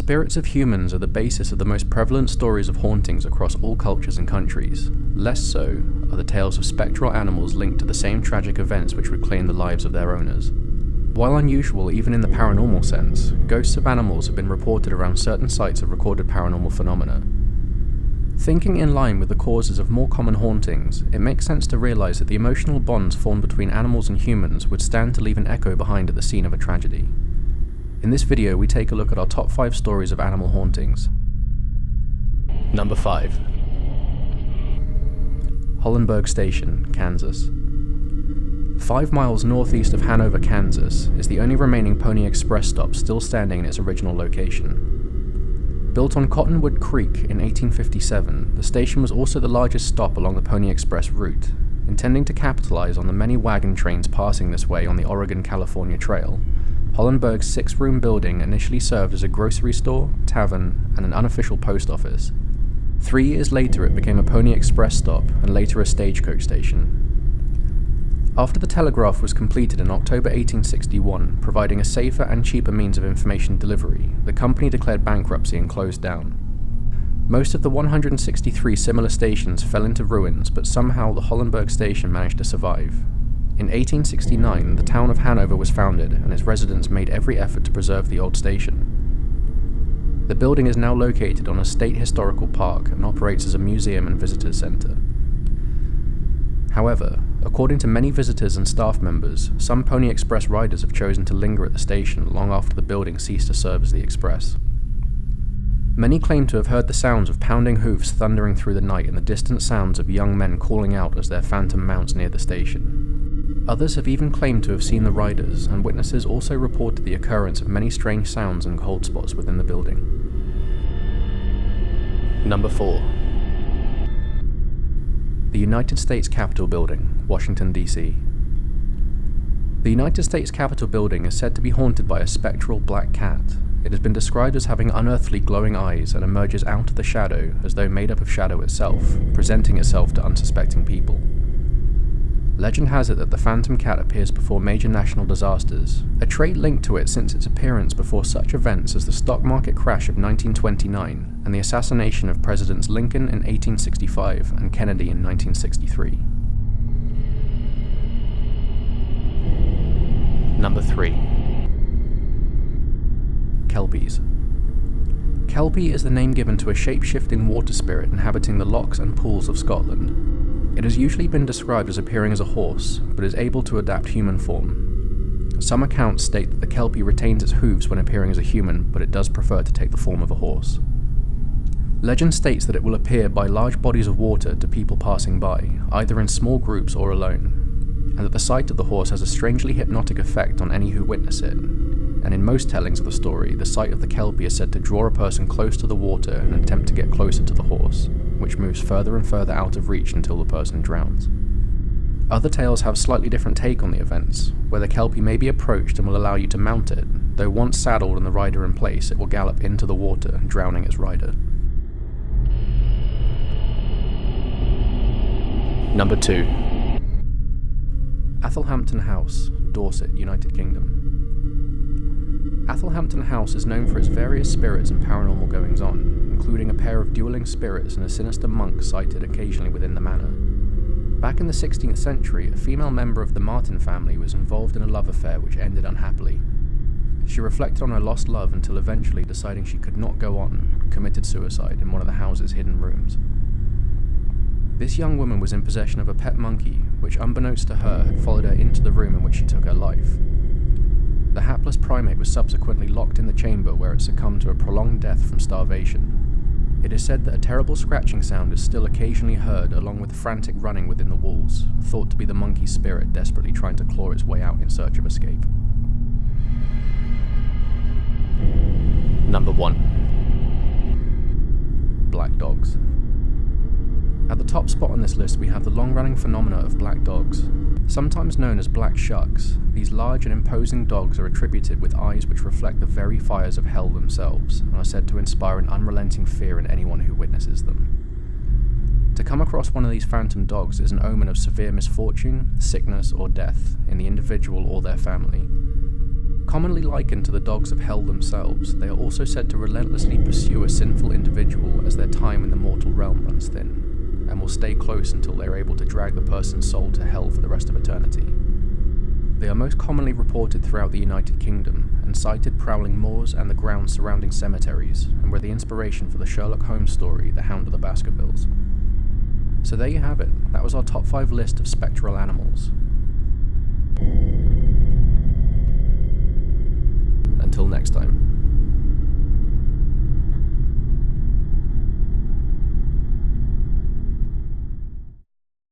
spirits of humans are the basis of the most prevalent stories of hauntings across all cultures and countries. Less so are the tales of spectral animals linked to the same tragic events which would claim the lives of their owners. While unusual even in the paranormal sense, ghosts of animals have been reported around certain sites of recorded paranormal phenomena. Thinking in line with the causes of more common hauntings, it makes sense to realise that the emotional bonds formed between animals and humans would stand to leave an echo behind at the scene of a tragedy. In this video, we take a look at our top 5 stories of animal hauntings. Number 5. Hollenberg Station, Kansas. 5 miles northeast of Hanover, Kansas, is the only remaining Pony Express stop still standing in its original location. Built on Cottonwood Creek in 1857, the station was also the largest stop along the Pony Express route. Intending to capitalize on the many wagon trains passing this way on the Oregon-California Trail, Hollenberg's 6-room building initially served as a grocery store, tavern, and an unofficial post office. 3 years later, it became a Pony Express stop and later a stagecoach station. After the telegraph was completed in October 1861, providing a safer and cheaper means of information delivery, the company declared bankruptcy and closed down. Most of the 163 similar stations fell into ruins, but somehow the Hollenberg station managed to survive. In 1869, the town of Hanover was founded, and its residents made every effort to preserve the old station. The building is now located on a state historical park and operates as a museum and visitors center. However, according to many visitors and staff members, some Pony Express riders have chosen to linger at the station long after the building ceased to serve as the express. Many claim to have heard the sounds of pounding hoofs thundering through the night and the distant sounds of young men calling out as their phantom mounts near the station. Others have even claimed to have seen the riders, and witnesses also reported the occurrence of many strange sounds and cold spots within the building. Number 4. The United States Capitol Building, Washington, D.C. The United States Capitol Building is said to be haunted by a spectral black cat. It has been described as having unearthly glowing eyes and emerges out of the shadow as though made up of shadow itself, presenting itself to unsuspecting people. Legend has it that the phantom cat appears before major national disasters, a trait linked to it since its appearance before such events as the stock market crash of 1929 and the assassination of Presidents Lincoln in 1865 and Kennedy in 1963. Number 3. Kelpies. Kelpie is the name given to a shape-shifting water spirit inhabiting the lochs and pools of Scotland. It has usually been described as appearing as a horse, but is able to adapt human form. Some accounts state that the Kelpie retains its hooves when appearing as a human, but it does prefer to take the form of a horse. Legend states that it will appear by large bodies of water to people passing by, either in small groups or alone, and that the sight of the horse has a strangely hypnotic effect on any who witness it. And in most tellings of the story, the sight of the Kelpie is said to draw a person close to the water and attempt to get closer to the horse, which moves further and further out of reach until the person drowns. Other tales have slightly different take on the events, where the Kelpie may be approached and will allow you to mount it, though once saddled and the rider in place, it will gallop into the water, drowning its rider. Number 2. Athelhampton House, Dorset, United Kingdom. Athelhampton House is known for its various spirits and paranormal goings-on, including a pair of dueling spirits and a sinister monk sighted occasionally within the manor. Back in the 16th century, a female member of the Martin family was involved in a love affair which ended unhappily. She reflected on her lost love until eventually, deciding she could not go on, committed suicide in one of the house's hidden rooms. This young woman was in possession of a pet monkey, which unbeknownst to her had followed her into the room in which she took her life. The hapless primate was subsequently locked in the chamber where it succumbed to a prolonged death from starvation. It is said that a terrible scratching sound is still occasionally heard along with frantic running within the walls, thought to be the monkey's spirit desperately trying to claw its way out in search of escape. Number 1. Black dogs. At the top spot on this list we have the long-running phenomena of black dogs. Sometimes known as black shucks, these large and imposing dogs are attributed with eyes which reflect the very fires of hell themselves, and are said to inspire an unrelenting fear in anyone who witnesses them. To come across one of these phantom dogs is an omen of severe misfortune, sickness, or death in the individual or their family. Commonly likened to the dogs of hell themselves, they are also said to relentlessly pursue a sinful individual as their time in the mortal realm runs thin, and will stay close until they are able to drag the person's soul to hell for the rest of eternity. They are most commonly reported throughout the United Kingdom, and sighted prowling moors and the grounds surrounding cemeteries, and were the inspiration for the Sherlock Holmes story, The Hound of the Baskervilles. So there you have it, that was our top 5 list of spectral animals. Until next time.